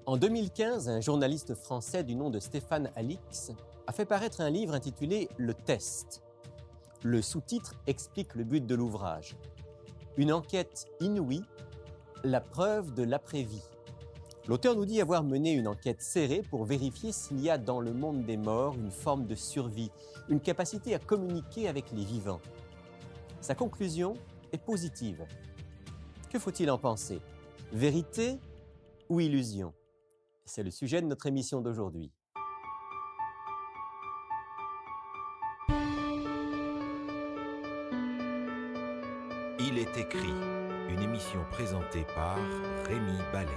En 2015, un journaliste français du nom de Stéphane Alix a fait paraître un livre intitulé « Le Test ». Le sous-titre explique le but de l'ouvrage. Une enquête inouïe, la preuve de l'après-vie. L'auteur nous dit avoir mené une enquête serrée pour vérifier s'il y a dans le monde des morts une forme de survie, une capacité à communiquer avec les vivants. Sa conclusion est positive. Que faut-il en penser? Vérité ou illusion? C'est le sujet de notre émission d'aujourd'hui. Il est écrit, une émission présentée par Rémi Ballet.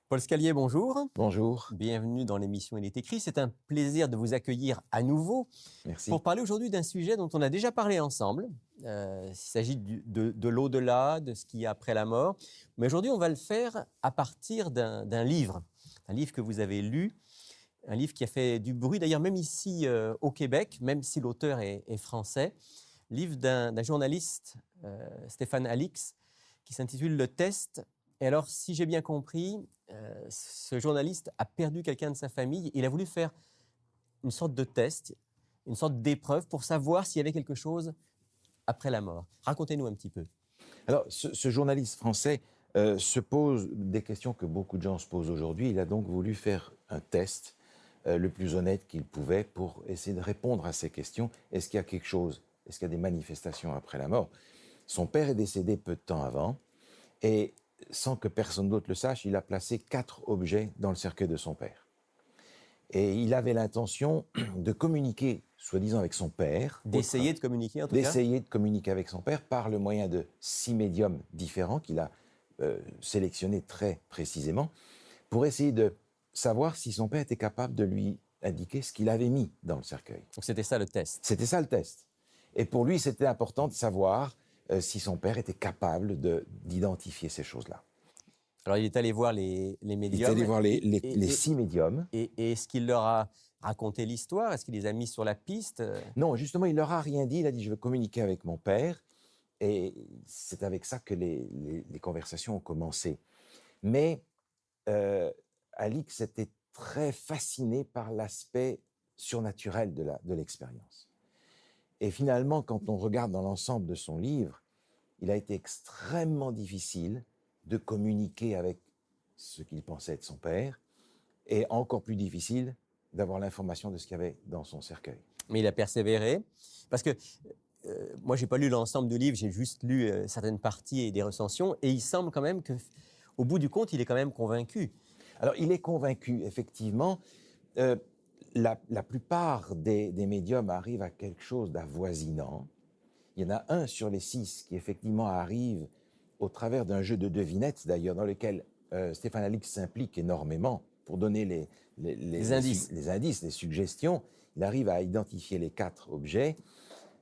Paul Scalier, bonjour. Bonjour. Bienvenue dans l'émission Il est écrit. C'est un plaisir de vous accueillir à nouveau. Merci. Pour parler aujourd'hui d'un sujet dont on a déjà parlé ensemble. Il s'agit de l'au-delà, de ce qu'il y a après la mort. Mais aujourd'hui, on va le faire à partir d'un livre. Un livre que vous avez lu, un livre qui a fait du bruit, d'ailleurs même ici au Québec, même si l'auteur est français. Livre d'un journaliste, Stéphane Alix, qui s'intitule « Le Test ». Et alors, si j'ai bien compris, ce journaliste a perdu quelqu'un de sa famille. Il a voulu faire une sorte de test, une sorte d'épreuve pour savoir s'il y avait quelque chose après la mort. Racontez-nous un petit peu. Alors, ce journaliste français se pose des questions que beaucoup de gens se posent aujourd'hui. Il a donc voulu faire un test le plus honnête qu'il pouvait pour essayer de répondre à ces questions. Est-ce qu'il y a quelque chose? Est-ce qu'il y a des manifestations après la mort? Son père est décédé peu de temps avant et sans que personne d'autre le sache, il a placé 4 objets dans le cercueil de son père. Et il avait l'intention de communiquer, soi-disant, avec son père. D'essayer de communiquer, en tout cas. D'essayer de communiquer avec son père par le moyen de 6 médiums différents qu'il a sélectionnés très précisément pour essayer de savoir si son père était capable de lui indiquer ce qu'il avait mis dans le cercueil. Donc c'était ça le test. C'était ça le test. Et pour lui, c'était important de savoir si son père était capable d'identifier ces choses-là. Alors, il est allé voir les médiums. Il est allé voir les 6 médiums. Et est-ce qu'il leur a raconté l'histoire? Est-ce qu'il les a mis sur la piste? Non, justement, il leur a rien dit. Il a dit « je veux communiquer avec mon père ». Et c'est avec ça que les conversations ont commencé. Mais Alix était très fasciné par l'aspect surnaturel de l'expérience. Et finalement, quand on regarde dans l'ensemble de son livre, il a été extrêmement difficile de communiquer avec ce qu'il pensait être son père, et encore plus difficile d'avoir l'information de ce qu'il y avait dans son cercueil. Mais il a persévéré, parce que moi, je n'ai pas lu l'ensemble du livre, j'ai juste lu certaines parties et des recensions, et il semble quand même qu'au bout du compte, il est quand même convaincu. Alors, il est convaincu, effectivement. La plupart des médiums arrivent à quelque chose d'avoisinant. Il y en a un sur les 6 qui, effectivement, arrive au travers d'un jeu de devinettes, d'ailleurs, dans lequel Stéphane Alix s'implique énormément pour donner les indices, les suggestions. Il arrive à identifier les 4 objets.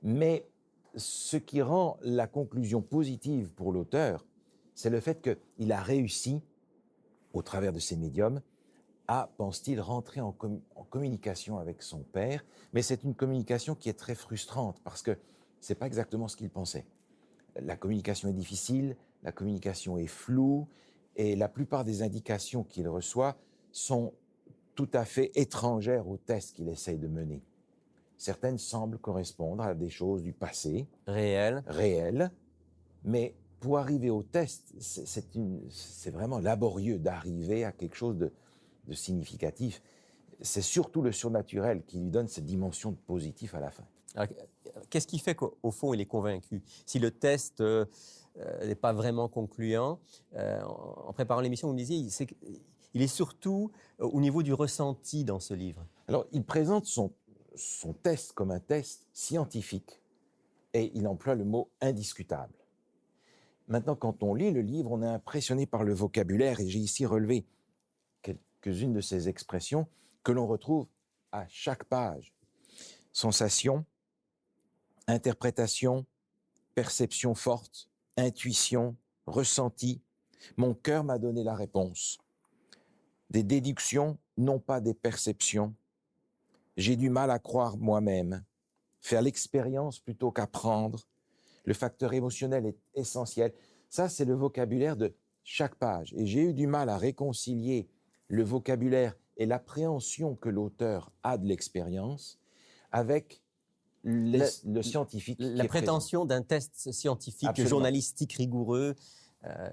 Mais ce qui rend la conclusion positive pour l'auteur, c'est le fait qu'il a réussi, au travers de ces médiums, à, pense-t-il, rentrer en communication avec son père. Mais c'est une communication qui est très frustrante parce que ce n'est pas exactement ce qu'il pensait. La communication est difficile, la communication est floue, et la plupart des indications qu'il reçoit sont tout à fait étrangères au test qu'il essaye de mener. Certaines semblent correspondre à des choses du passé. Réelles. Mais pour arriver au test, c'est vraiment laborieux d'arriver à quelque chose de significatif. C'est surtout le surnaturel qui lui donne cette dimension de positif à la fin. Alors, qu'est-ce qui fait qu'au fond, il est convaincu? Si le test n'est pas vraiment concluant, en préparant l'émission, vous me disiez, il est surtout au niveau du ressenti dans ce livre. Alors, il présente son test comme un test scientifique et il emploie le mot indiscutable. Maintenant, quand on lit le livre, on est impressionné par le vocabulaire et j'ai ici relevé quelques-unes de ces expressions que l'on retrouve à chaque page. Sensation, interprétation, perception forte, intuition, ressenti. Mon cœur m'a donné la réponse. Des déductions, non pas des perceptions. J'ai du mal à croire moi-même. Faire l'expérience plutôt qu'apprendre. Le facteur émotionnel est essentiel. Ça, c'est le vocabulaire de chaque page. Et j'ai eu du mal à réconcilier le vocabulaire et l'appréhension que l'auteur a de l'expérience avec le scientifique. La prétention d'un test scientifique, Absolument. journalistique rigoureux,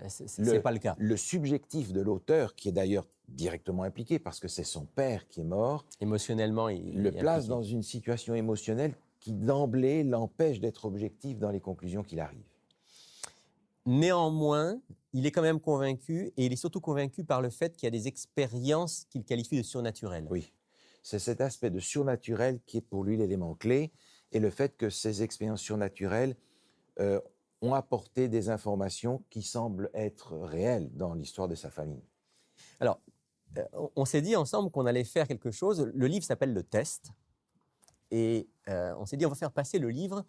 c'est pas le cas. Le subjectif de l'auteur, qui est d'ailleurs directement impliqué parce que c'est son père qui est mort, Émotionnellement, il le est place impliqué. dans une situation émotionnelle qui d'emblée l'empêche d'être objectif dans les conclusions qu'il arrive. Néanmoins, il est quand même convaincu, et il est surtout convaincu par le fait qu'il y a des expériences qu'il qualifie de surnaturelles. Oui, c'est cet aspect de surnaturel qui est pour lui l'élément clé, et le fait que ces expériences surnaturelles ont apporté des informations qui semblent être réelles dans l'histoire de sa famille. Alors, on s'est dit ensemble qu'on allait faire quelque chose. Le livre s'appelle Le Test. Et on s'est dit, on va faire passer le livre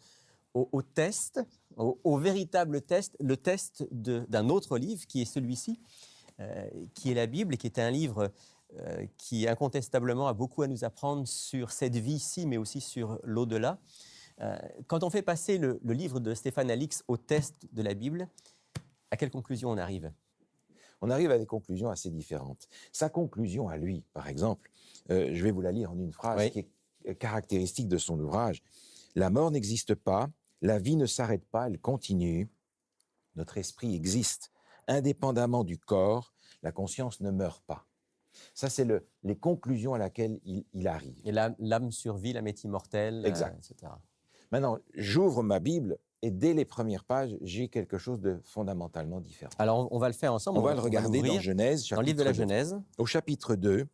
au test, au véritable test, le test d'un autre livre qui est celui-ci, qui est la Bible, et qui est un livre qui incontestablement a beaucoup à nous apprendre sur cette vie-ci, mais aussi sur l'au-delà. Quand on fait passer le livre de Stéphane Alix au test de la Bible, à quelle conclusion on arrive ? On arrive à des conclusions assez différentes. Sa conclusion à lui, par exemple, je vais vous la lire en une phrase Oui. qui est caractéristique de son ouvrage. « La mort n'existe pas, la vie ne s'arrête pas, elle continue. Notre esprit existe. Indépendamment du corps, la conscience ne meurt pas. » Ça, c'est les conclusions à laquelle il arrive. Et l'âme survit, l'âme est immortelle, Exact. etc. Maintenant, j'ouvre ma Bible et dès les premières pages, j'ai quelque chose de fondamentalement différent. Alors, on va le faire ensemble. On va le regarder dans l'ouvrir Genèse, dans le livre de la chapitre 2. Genèse. Au chapitre 2,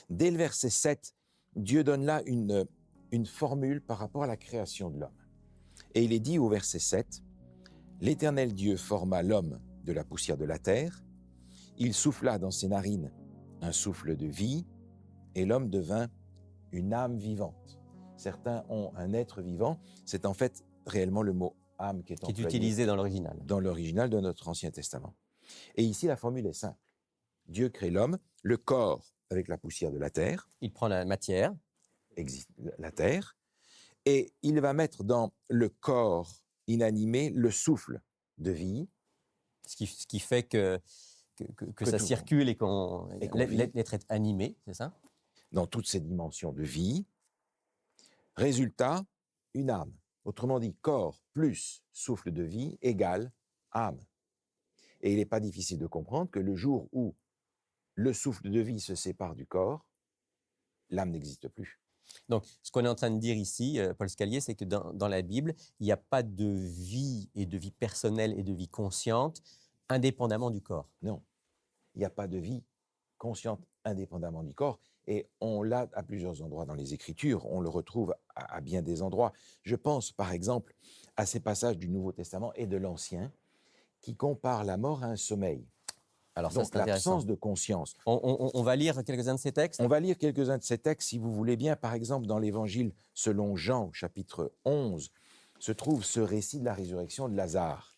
dès le verset 7, Dieu donne là une formule par rapport à la création de l'homme. Et il est dit au verset 7, « L'Éternel Dieu forma l'homme de la poussière de la terre, il souffla dans ses narines un souffle de vie, et l'homme devint une âme vivante. » Certains ont un être vivant, c'est en fait réellement le mot « âme » qui est employé utilisé dans l'original. dans l'original de notre Ancien Testament. Et ici, la formule est simple. Dieu crée l'homme, le corps avec la poussière de la terre, Il prend la matière, la terre, et il va mettre dans le corps inanimé le souffle de vie. ce qui fait que ça tout- circule et qu'on vit. l'être est animé, c'est ça ? Dans toutes ces dimensions de vie. Résultat, une âme. Autrement dit, corps plus souffle de vie égale âme. Et il n'est pas difficile de comprendre que le jour où le souffle de vie se sépare du corps, l'âme n'existe plus. Donc, ce qu'on est en train de dire ici, Paul Scalier, c'est que dans la Bible, il n'y a pas de vie et de vie personnelle et de vie consciente indépendamment du corps. Non, il n'y a pas de vie consciente indépendamment du corps. Et on l'a à plusieurs endroits dans les Écritures, on le retrouve à bien des endroits. Je pense par exemple à ces passages du Nouveau Testament et de l'Ancien qui comparent la mort à un sommeil. Alors ça, Donc c'est intéressant. l'absence de conscience. On va lire quelques-uns de ces textes. On va lire quelques-uns de ces textes, si vous voulez bien. Par exemple, dans l'Évangile selon Jean, au chapitre 11, se trouve ce récit de la résurrection de Lazare.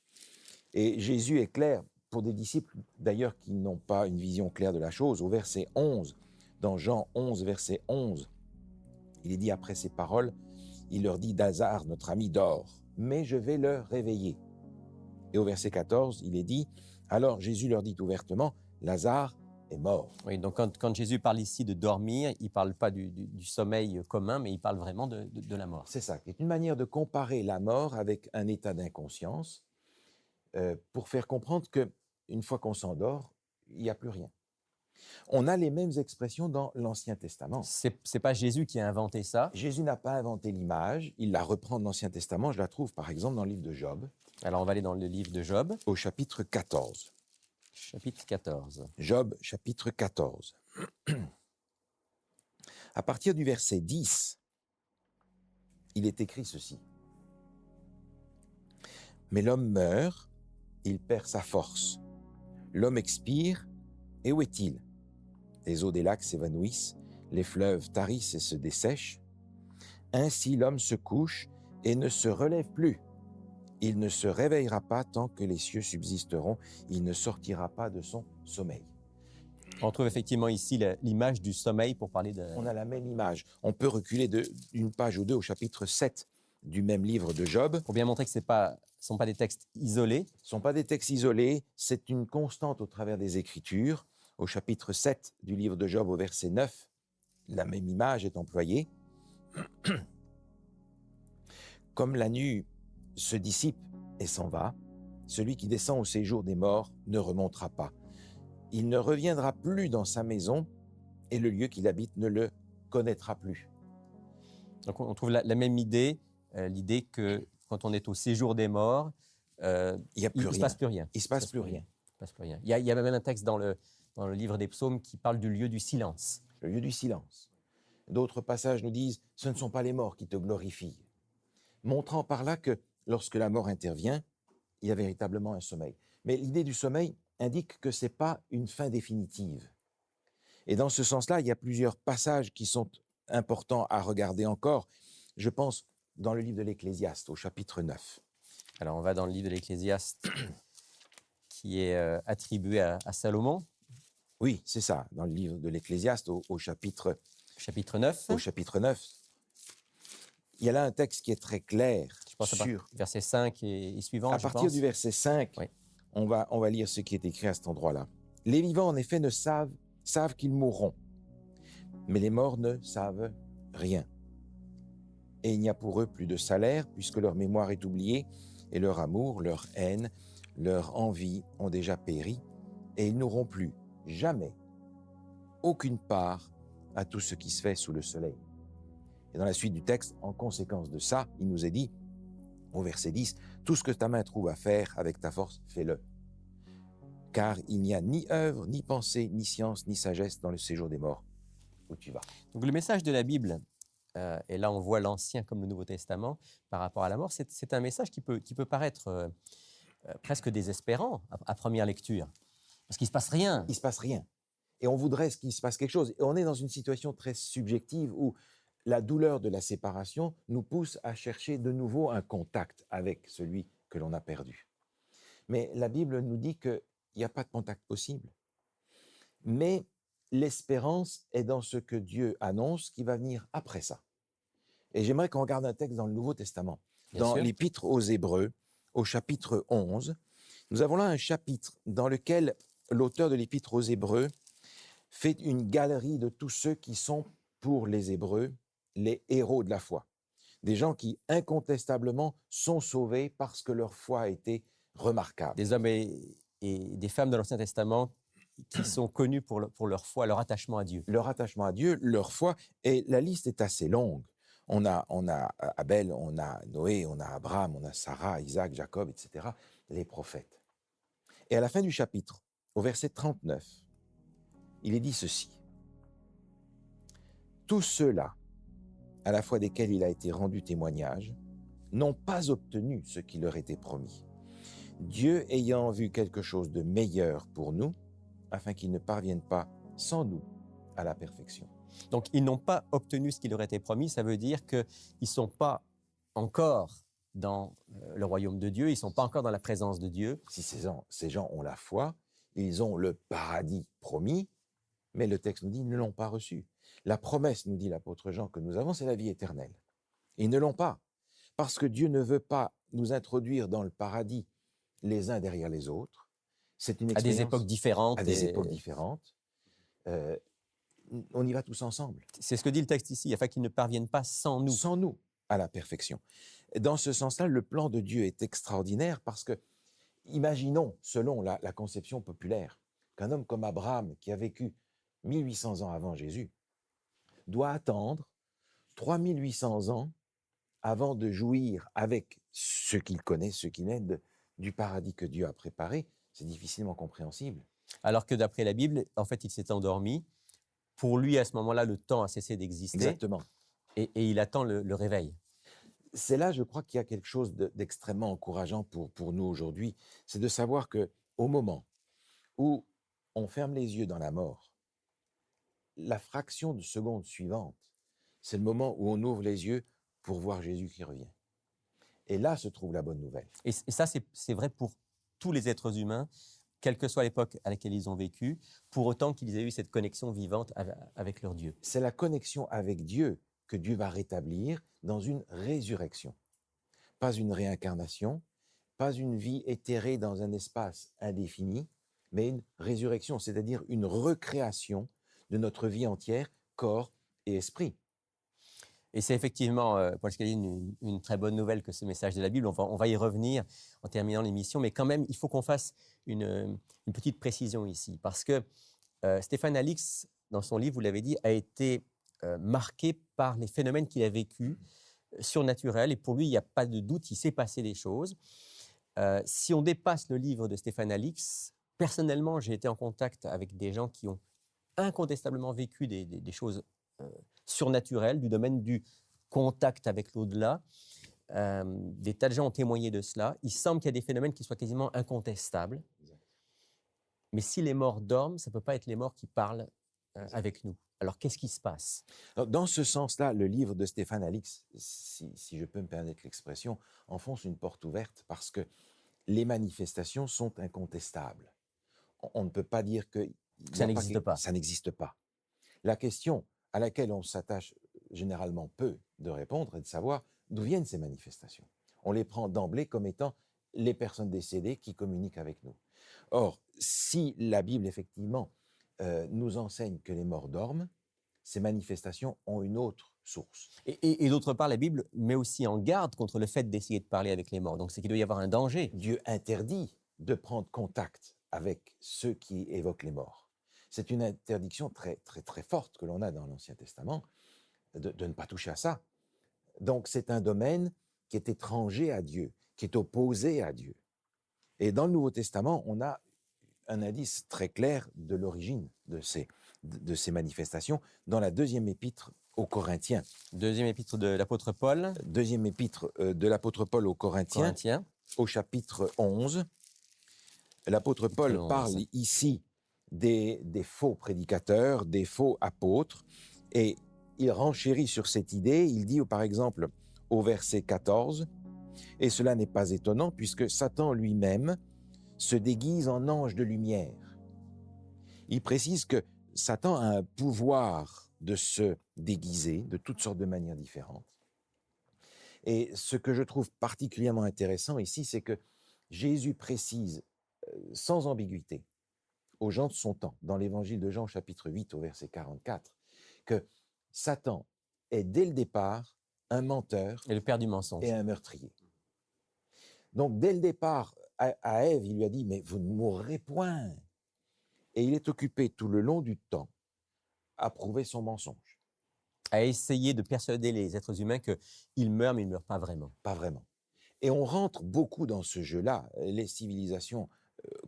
Et Jésus est clair, pour des disciples d'ailleurs qui n'ont pas une vision claire de la chose, au verset 11, dans Jean 11, verset 11, il est dit après ces paroles, il leur dit, Lazare, notre ami, dort, mais je vais le réveiller. Et au verset 14, il est dit, alors Jésus leur dit ouvertement, Lazare est mort. Oui, donc quand Jésus parle ici de dormir, il ne parle pas du sommeil commun, mais il parle vraiment de la mort. C'est ça, c'est une manière de comparer la mort avec un état d'inconscience pour faire comprendre qu'une fois qu'on s'endort, il n'y a plus rien. On a les mêmes expressions dans l'Ancien Testament. Ce n'est pas Jésus qui a inventé ça. Jésus n'a pas inventé l'image, il la reprend de l'Ancien Testament. Je la trouve par exemple dans le livre de Job, Alors on va aller dans le livre de Job, au chapitre 14. chapitre 14. Job, chapitre 14. À partir du verset 10, il est écrit ceci. Mais l'homme meurt, il perd sa force. L'homme expire, et où est-il? Les eaux des lacs s'évanouissent, les fleuves tarissent et se dessèchent. Ainsi l'homme se couche et ne se relève plus. Il ne se réveillera pas tant que les cieux subsisteront. Il ne sortira pas de son sommeil. On trouve effectivement ici l'image du sommeil pour parler de... On a la même image. On peut reculer d'une page ou deux au chapitre 7 du même livre de Job. Pour bien montrer que ce ne sont pas des textes isolés. Ce ne sont pas des textes isolés, c'est une constante au travers des Écritures. Au chapitre 7 du livre de Job, au verset 9, la même image est employée. Comme la nuit se dissipe et s'en va, celui qui descend au séjour des morts ne remontera pas. Il ne reviendra plus dans sa maison et le lieu qu'il habite ne le connaîtra plus. Donc on trouve la même idée, l'idée que quand on est au séjour des morts, Il n'y a plus il ne rien. se passe plus rien. Il ne se passe plus rien. Il se passe plus rien. Il y a même un texte dans le livre des psaumes qui parle du lieu du silence. Le lieu du silence. D'autres passages nous disent « ce ne sont pas les morts qui te glorifient », montrant par là que lorsque la mort intervient, il y a véritablement un sommeil. Mais l'idée du sommeil indique que ce n'est pas une fin définitive. Et dans ce sens-là, il y a plusieurs passages qui sont importants à regarder encore. Je pense dans le livre de l'Ecclésiaste, au chapitre 9. Alors on va dans le livre de l'Ecclésiaste qui est attribué à Salomon, Oui, c'est ça, dans le livre de l'Ecclésiaste, au chapitre chapitre 9. au chapitre 9. Il y a là un texte qui est très clair Je pense sur... verset 5 et suivant. À partir du verset 5, Oui. on va lire ce qui est écrit à cet endroit-là. Les vivants, en effet, savent qu'ils mourront, mais les morts ne savent rien. Et il n'y a pour eux plus de salaire, puisque leur mémoire est oubliée, et leur amour, leur haine, leur envie ont déjà péri, et ils n'auront plus jamais aucune part à tout ce qui se fait sous le soleil. Et dans la suite du texte, en conséquence de ça, il nous est dit, au verset 10, « Tout ce que ta main trouve à faire avec ta force, fais-le. Car il n'y a ni œuvre, ni pensée, ni science, ni sagesse dans le séjour des morts où tu vas. » Donc le message de la Bible, et là on voit l'Ancien comme le Nouveau Testament par rapport à la mort, c'est un message qui peut paraître presque désespérant à première lecture, parce qu'il ne se passe rien. Il ne se passe rien. Et on voudrait qu'il se passe quelque chose. Et on est dans une situation très subjective où la douleur de la séparation nous pousse à chercher de nouveau un contact avec celui que l'on a perdu. Mais la Bible nous dit qu'il n'y a pas de contact possible. Mais l'espérance est dans ce que Dieu annonce qui va venir après ça. Et j'aimerais qu'on regarde un texte dans le Nouveau Testament. Dans l'Épître aux Hébreux, au chapitre 11, nous avons là un chapitre dans lequel l'auteur de l'Épître aux Hébreux fait une galerie de tous ceux qui sont, pour les Hébreux, les héros de la foi. Des gens qui, incontestablement, sont sauvés parce que leur foi a été remarquable. Des hommes et des femmes de l'Ancien Testament qui sont connus pour leur foi, leur attachement à Dieu. Leur attachement à Dieu, leur foi, et la liste est assez longue. On a Abel, on a Noé, on a Abraham, on a Sarah, Isaac, Jacob, etc., les prophètes. Et à la fin du chapitre, au verset 39, il est dit ceci. Tous ceux-là, à la fois desquels il a été rendu témoignage, n'ont pas obtenu ce qui leur était promis. Dieu ayant vu quelque chose de meilleur pour nous, afin qu'ils ne parviennent pas sans nous à la perfection. Donc, ils n'ont pas obtenu ce qui leur était promis. Ça veut dire qu'ils ne sont pas encore dans le royaume de Dieu, ils ne sont pas encore dans la présence de Dieu. Si ces gens ont la foi, ils ont le paradis promis, mais le texte nous dit qu'ils ne l'ont pas reçu. La promesse, nous dit l'apôtre Jean, que nous avons, c'est la vie éternelle. Ils ne l'ont pas, parce que Dieu ne veut pas nous introduire dans le paradis les uns derrière les autres. C'est une expérience à des époques différentes. À des époques différentes. On y va tous ensemble. C'est ce que dit le texte ici, afin qu'ils ne parviennent pas sans nous. Sans nous à la perfection. Dans ce sens-là, le plan de Dieu est extraordinaire parce que, imaginons, selon la conception populaire, qu'un homme comme Abraham, qui a vécu 1800 ans avant Jésus, doit attendre 3800 ans avant de jouir avec ce qu'il connaît, ce qu'il est du paradis que Dieu a préparé. C'est difficilement compréhensible. Alors que d'après la Bible, en fait, il s'est endormi. Pour lui, à ce moment-là, le temps a cessé d'exister. Exactement. Et il attend le réveil. C'est là, je crois, qu'il y a quelque chose d'extrêmement encourageant pour nous aujourd'hui. C'est de savoir qu'au moment où on ferme les yeux dans la mort, la fraction de seconde suivante, c'est le moment où on ouvre les yeux pour voir Jésus qui revient. Et là se trouve la bonne nouvelle. Et ça, c'est vrai pour tous les êtres humains, quelle que soit l'époque à laquelle ils ont vécu, pour autant qu'ils aient eu cette connexion vivante avec leur Dieu. C'est la connexion avec Dieu que Dieu va rétablir dans une résurrection. Pas une réincarnation, pas une vie éthérée dans un espace indéfini, mais une résurrection, c'est-à-dire une recréation de notre vie entière, corps et esprit. Et c'est effectivement, Paul Scalise, une très bonne nouvelle que ce message de la Bible. On va y revenir en terminant l'émission, mais quand même, il faut qu'on fasse une petite précision ici, parce que Stéphane Alix, dans son livre, vous l'avez dit, a été marqué par les phénomènes qu'il a vécus, surnaturels, et pour lui, il n'y a pas de doute, il s'est passé des choses. Si on dépasse le livre de Stéphane Alix, personnellement, j'ai été en contact avec des gens qui ont incontestablement vécu des choses surnaturelles, du domaine du contact avec l'au-delà. Des tas de gens ont témoigné de cela. Il semble qu'il y a des phénomènes qui soient quasiment incontestables. Mais si les morts dorment, ça ne peut pas être les morts qui parlent avec nous. Alors, qu'est-ce qui se passe? Alors, dans ce sens-là, le livre de Stéphane Alix, si je peux me permettre l'expression, enfonce une porte ouverte parce que les manifestations sont incontestables. On ne peut pas dire que ça n'existe pas. Ça n'existe pas. La question à laquelle on s'attache généralement peu de répondre est de savoir d'où viennent ces manifestations. On les prend d'emblée comme étant les personnes décédées qui communiquent avec nous. Or, si la Bible, effectivement, nous enseigne que les morts dorment, ces manifestations ont une autre source. Et d'autre part, la Bible met aussi en garde contre le fait d'essayer de parler avec les morts. Donc, c'est qu'il doit y avoir un danger. Dieu interdit de prendre contact avec ceux qui évoquent les morts. C'est une interdiction très, très, très forte que l'on a dans l'Ancien Testament, de ne pas toucher à ça. Donc, c'est un domaine qui est étranger à Dieu, qui est opposé à Dieu. Et dans le Nouveau Testament, on a un indice très clair de l'origine de ces manifestations dans la deuxième épître aux Corinthiens. Deuxième épître de l'apôtre Paul. Deuxième épître de l'apôtre Paul aux Corinthiens, au chapitre 11. L'apôtre Paul parle ici des faux prédicateurs, des faux apôtres, et il renchérit sur cette idée. Il dit, par exemple, au verset 14, « Et cela n'est pas étonnant, puisque Satan lui-même se déguise en ange de lumière. » Il précise que Satan a un pouvoir de se déguiser de toutes sortes de manières différentes. Et ce que je trouve particulièrement intéressant ici, c'est que Jésus précise sans ambiguïté aux gens de son temps, dans l'évangile de Jean chapitre 8 au verset 44, que Satan est dès le départ un menteur et le père du mensonge et un meurtrier. Donc dès le départ, à Ève, il lui a dit « mais vous ne mourrez point ». Et il est occupé tout le long du temps à prouver son mensonge. À essayer de persuader les êtres humains qu'ils meurent, mais ils ne meurent pas vraiment. Pas vraiment. Et on rentre beaucoup dans ce jeu-là. Les civilisations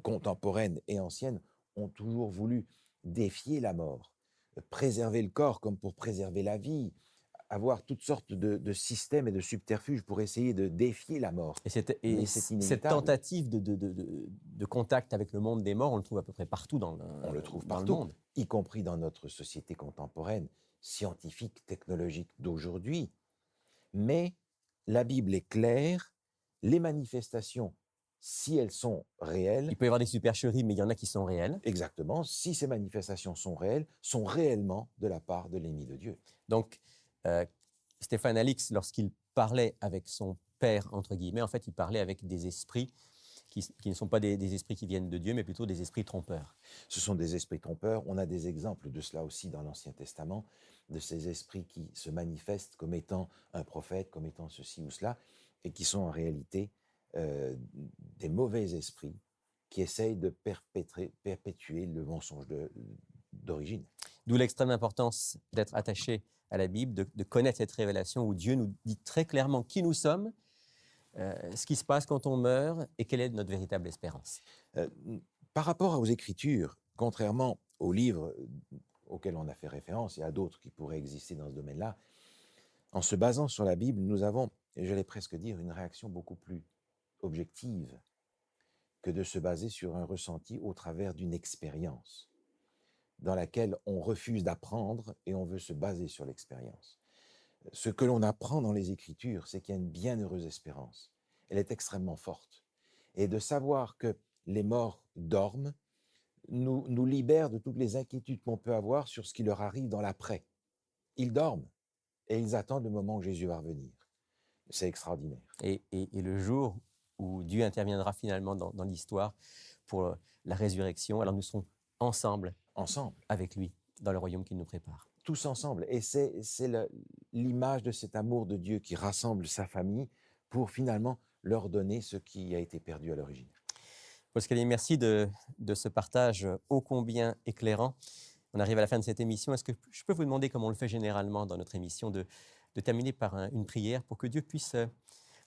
contemporaines et anciennes ont toujours voulu défier la mort, préserver le corps comme pour préserver la vie, avoir toutes sortes de systèmes et de subterfuges pour essayer de défier la mort. Et cette tentative de contact avec le monde des morts, on le trouve à peu près partout dans le monde. Y compris dans notre société contemporaine, scientifique, technologique d'aujourd'hui. Mais la Bible est claire, les manifestations, si elles sont réelles... Il peut y avoir des supercheries, mais il y en a qui sont réelles. Exactement. Si ces manifestations sont réelles, sont réellement de la part de l'ennemi de Dieu. Donc, Stéphane Alix, lorsqu'il parlait avec son père, entre guillemets, en fait, il parlait avec des esprits qui ne sont pas des esprits qui viennent de Dieu, mais plutôt des esprits trompeurs. Ce sont des esprits trompeurs. On a des exemples de cela aussi dans l'Ancien Testament, de ces esprits qui se manifestent comme étant un prophète, comme étant ceci ou cela, et qui sont en réalité des mauvais esprits qui essayent de perpétuer le mensonge d'origine. D'où l'extrême importance d'être attaché à la Bible, de connaître cette révélation où Dieu nous dit très clairement qui nous sommes, ce qui se passe quand on meurt et quelle est notre véritable espérance. Par rapport aux Écritures, contrairement aux livres auxquels on a fait référence, il y a d'autres qui pourraient exister dans ce domaine-là, en se basant sur la Bible, nous avons, et j'allais presque dire, une réaction beaucoup plus objective que de se baser sur un ressenti au travers d'une expérience dans laquelle on refuse d'apprendre et on veut se baser sur l'expérience. Ce que l'on apprend dans les Écritures, c'est qu'il y a une bienheureuse espérance. Elle est extrêmement forte. Et de savoir que les morts dorment nous libère de toutes les inquiétudes qu'on peut avoir sur ce qui leur arrive dans l'après. Ils dorment et ils attendent le moment où Jésus va revenir. C'est extraordinaire. Et le jour où Dieu interviendra finalement dans l'histoire pour la résurrection, alors nous serons ensemble avec lui dans le royaume qu'il nous prépare. Tous ensemble. Et c'est l'image de cet amour de Dieu qui rassemble sa famille pour finalement leur donner ce qui a été perdu à l'origine. Paul Scalier, merci de ce partage ô combien éclairant. On arrive à la fin de cette émission. Est-ce que je peux vous demander, comme on le fait généralement dans notre émission, de terminer par une prière pour que Dieu puisse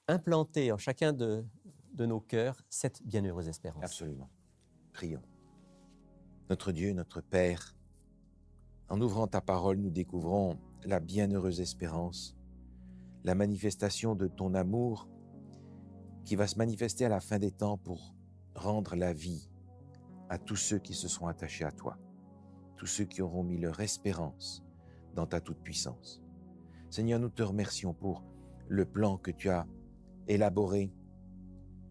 implanter en chacun de nos cœurs cette bienheureuse espérance? Absolument. Prions. Notre Dieu, notre Père, en ouvrant ta parole, nous découvrons la bienheureuse espérance, la manifestation de ton amour qui va se manifester à la fin des temps pour rendre la vie à tous ceux qui se seront attachés à toi, tous ceux qui auront mis leur espérance dans ta toute-puissance. Seigneur, nous te remercions pour le plan que tu as élaboré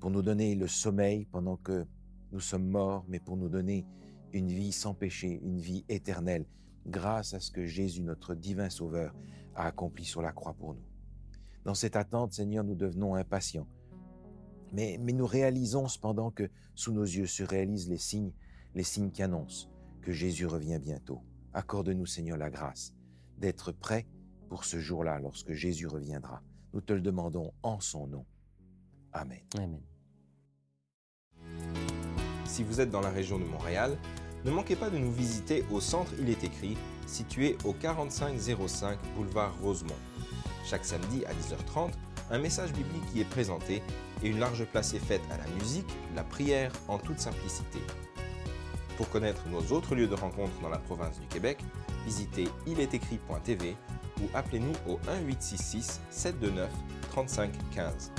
pour nous donner le sommeil pendant que nous sommes morts, mais pour nous donner une vie sans péché, une vie éternelle, grâce à ce que Jésus, notre divin Sauveur, a accompli sur la croix pour nous. Dans cette attente, Seigneur, nous devenons impatients. Mais nous réalisons cependant que sous nos yeux se réalisent les signes qui annoncent que Jésus revient bientôt. Accorde-nous, Seigneur, la grâce d'être prêts pour ce jour-là, lorsque Jésus reviendra. Nous te le demandons en son nom. Amen. Amen. Si vous êtes dans la région de Montréal, ne manquez pas de nous visiter au Centre Il est écrit, situé au 4505 boulevard Rosemont. Chaque samedi à 10h30, un message biblique y est présenté et une large place est faite à la musique, la prière en toute simplicité. Pour connaître nos autres lieux de rencontre dans la province du Québec, visitez ilétécrit.tv ou appelez-nous au 1-866-729-3515.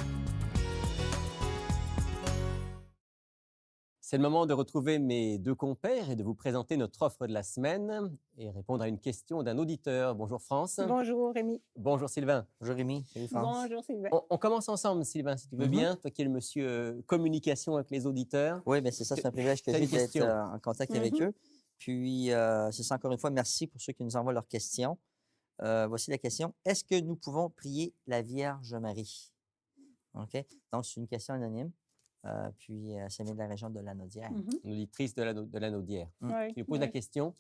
C'est le moment de retrouver mes deux compères et de vous présenter notre offre de la semaine et répondre à une question d'un auditeur. Bonjour France. Bonjour Rémi. Bonjour Sylvain. Bonjour Rémi. Salut France. Bonjour Sylvain. On commence ensemble Sylvain, si tu veux bien. Toi qui es le monsieur communication avec les auditeurs. Oui, mais c'est ça, c'est un privilège que T'as j'ai des d'être questions? en contact avec eux. Puis, c'est ça, encore une fois, merci pour ceux qui nous envoient leurs questions. Voici la question. Est-ce que nous pouvons prier la Vierge Marie? OK? Donc, c'est une question anonyme. Puis, ça vient de la région de Lanaudière. Une auditrice de la Naudière. Oui, Qui nous pose la question,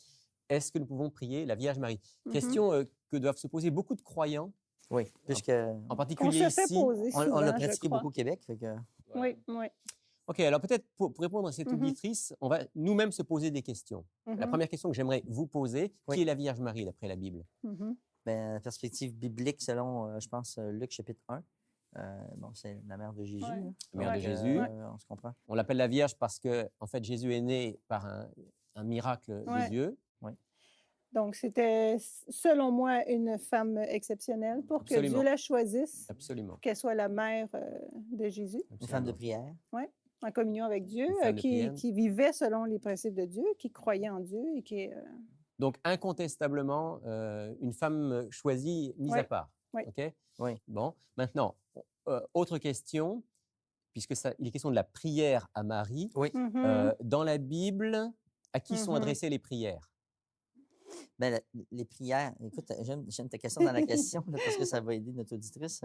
est-ce que nous pouvons prier la Vierge Marie? Question que doivent se poser beaucoup de croyants, Oui, puisque en particulier On se fait ici. poser on souvent, l'a je pratiqué crois. beaucoup au Québec. Fait que, Oui, oui. OK, alors peut-être pour répondre à cette auditrice, on va nous-mêmes se poser des questions. La première question que j'aimerais vous poser, Oui. qui est la Vierge Marie d'après la Bible? ben, la perspective biblique, selon, je pense, Luc chapitre 1, bon, c'est la mère de Jésus. Ouais. là. La mère de Donc, Jésus. on se comprend. On l'appelle la Vierge parce que, en fait, Jésus est né par un miracle Ouais. de Dieu. Donc, c'était, selon moi, une femme exceptionnelle pour que Absolument. Dieu la choisisse, Absolument. qu'elle soit la mère de Jésus, Une femme de prière. en communion avec Dieu, Une femme de prière. qui vivait selon les principes de Dieu, qui croyait en Dieu et qui... Donc, incontestablement, une femme choisie, mise à Ouais. part. Ouais. OK? Oui. Bon, maintenant, autre question, puisque il est question de la prière à Marie. Oui. Dans la Bible, à qui sont adressées les prières? Ben, les prières, écoute, j'aime ta question dans la question, là, parce que ça va aider notre auditrice.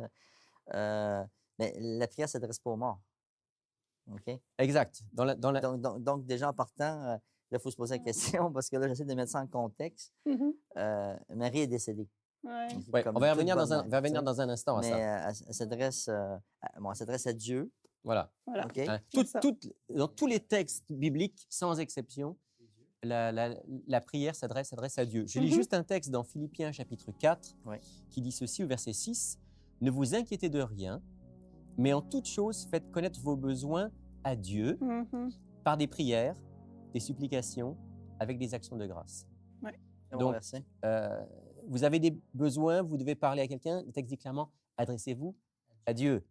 Mais la prière ne s'adresse pas aux morts. OK? Exact. Donc, déjà en partant, là, il faut se poser la question, parce que là, j'essaie de mettre ça en contexte. Marie est décédée. Ouais. Ouais, Comme on va y toute revenir bonne mère, va revenir tu sais. dans un instant à Mais ça. elle s'adresse elle s'adresse à Dieu. Voilà. Voilà. OK? Hein, C'est ça. dans tous les textes bibliques, sans exception, la prière s'adresse à Dieu. Je lis juste un texte dans Philippiens chapitre 4 Ouais. qui dit ceci au verset 6. « Ne vous inquiétez de rien, mais en toute chose, faites connaître vos besoins à Dieu par des prières, des supplications, avec des actions de grâce. C'est un Donc, bon verset. Vous avez des besoins, vous devez parler à quelqu'un. Le texte dit clairement, adressez-vous à Dieu.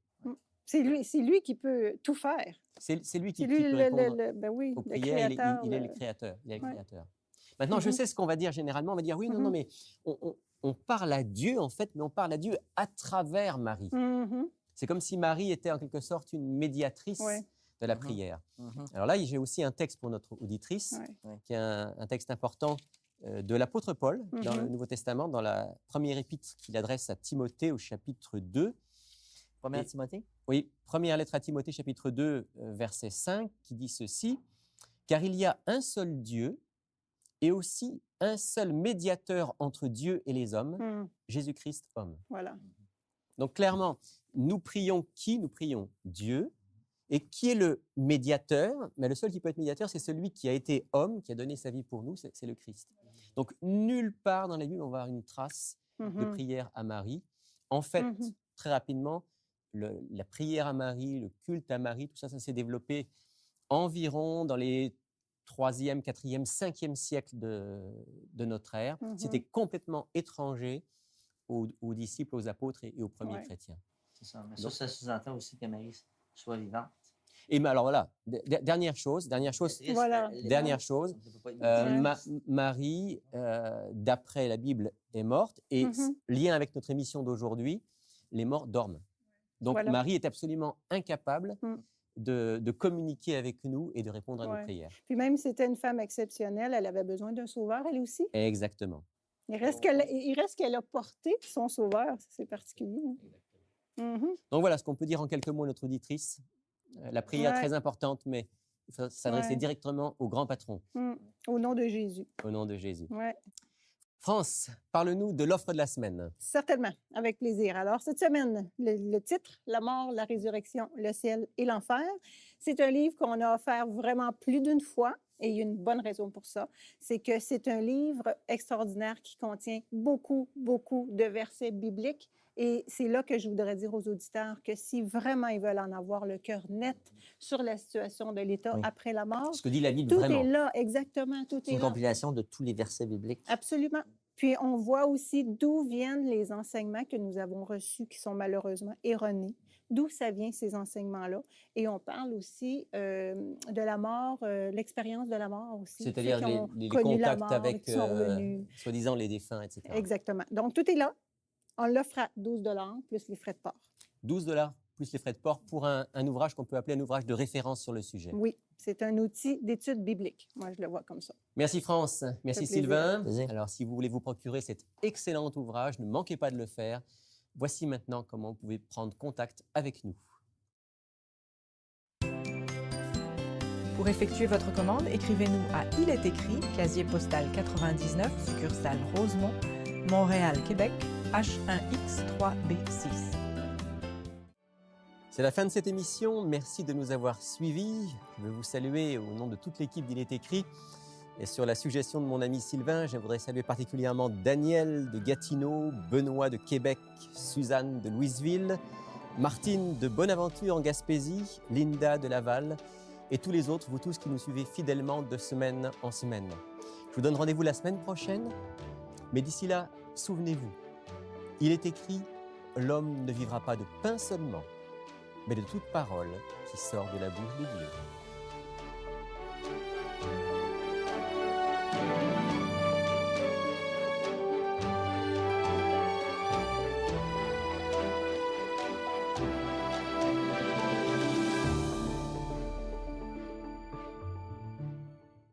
C'est lui qui peut tout faire. C'est lui qui C'est lui peut répondre ben oui, aux le prières. créateur. Il est le créateur. Il est le Ouais. créateur. Maintenant, je sais ce qu'on va dire généralement. On va dire, oui, non, mais on parle à Dieu, en fait, mais on parle à Dieu à travers Marie. Mhm. C'est comme si Marie était en quelque sorte une médiatrice Ouais. de la Mhm. prière. Mhm. Alors là, j'ai aussi un texte pour notre auditrice, Ouais. qui est un texte important de l'apôtre Paul dans le Mhm. Nouveau Testament, dans la première épître qu'il adresse à Timothée au chapitre 2. Première Et- Timothée? Oui, première lettre à Timothée, chapitre 2, verset 5, qui dit ceci: « Car il y a un seul Dieu et aussi un seul médiateur entre Dieu et les hommes, Mhm. Jésus-Christ homme. » Voilà. Donc clairement, nous prions qui? Nous prions Dieu. Et qui est le médiateur? Mais le seul qui peut être médiateur, c'est celui qui a été homme, qui a donné sa vie pour nous, c'est le Christ. Donc nulle part dans la Bible, on va avoir une trace de Mhm. prière à Marie. En fait, Mhm. très rapidement, la prière à Marie, le culte à Marie, tout ça, ça s'est développé environ dans les 3e, 4e, 5e siècles de notre ère. Mhm. C'était complètement étranger aux disciples, aux apôtres et aux premiers Ouais. chrétiens. C'est ça. Mais Donc- ça sous-entend aussi que Marie soit vivante. Et mais alors voilà, dernière chose, Voilà. dernière chose, Marie, d'après la Bible, est morte et Mhm. lien avec notre émission d'aujourd'hui, les morts dorment. Donc Voilà. Marie est absolument incapable Mm. de communiquer avec nous et de répondre à nos Ouais. prières. Puis même si c'était une femme exceptionnelle, elle avait besoin d'un sauveur, elle aussi. Exactement. Il reste qu'elle a porté son sauveur. C'est particulier. Hein. Mhm. Donc voilà ce qu'on peut dire en quelques mots à notre auditrice. La prière est Ouais. très importante, mais il faut s'adresser Ouais. directement au grand patron, Mm. Au nom de Jésus. au nom de Jésus. Ouais. France, parle-nous de l'offre de la semaine. Certainement, avec plaisir. Alors, cette semaine, le titre, La mort, la résurrection, le ciel et l'enfer, c'est un livre qu'on a offert vraiment plus d'une fois et il y a une bonne raison pour ça. C'est que c'est un livre extraordinaire qui contient beaucoup, beaucoup de versets bibliques. Et c'est là que je voudrais dire aux auditeurs que si vraiment ils veulent en avoir le cœur net sur la situation de l'État Oui. après la mort, Ce que dit la Bible tout vraiment. est là, exactement, tout C'est est une là. compilation de tous les versets bibliques. Absolument. Puis on voit aussi d'où viennent les enseignements que nous avons reçus qui sont malheureusement erronés. D'où ça vient ces enseignements-là. Et on parle aussi de la mort, l'expérience de la mort aussi. C'est-à-dire Ceux qui ont les connu la contacts mort, avec, qui sont revenus. soi-disant, les défunts, etc. Exactement. Donc tout est là. On l'offre à 12 plus les frais de port. 12 $ plus les frais de port pour un ouvrage qu'on peut appeler un ouvrage de référence sur le sujet. Oui, c'est un outil d'étude biblique. Moi, je le vois comme ça. Merci France, merci plaisir. Sylvain. Plaisir. Alors si vous voulez vous procurer cet excellent ouvrage, ne manquez pas de le faire. Voici maintenant comment vous pouvez prendre contact avec nous. Pour effectuer votre commande, écrivez-nous à Il est écrit, casier postal 99, succursale Rosemont, Montréal, Québec, H1X3B6. C'est la fin de cette émission. Merci de nous avoir suivis. Je veux vous saluer au nom de toute l'équipe d'Il est écrit. Et sur la suggestion de mon ami Sylvain, je voudrais saluer particulièrement Daniel de Gatineau, Benoît de Québec, Suzanne de Louisville, Martine de Bonaventure en Gaspésie, Linda de Laval et tous les autres, vous tous qui nous suivez fidèlement de semaine en semaine. Je vous donne rendez-vous la semaine prochaine. Mais d'ici là, souvenez-vous, il est écrit « L'homme ne vivra pas de pain seulement, mais de toute parole qui sort de la bouche de Dieu ».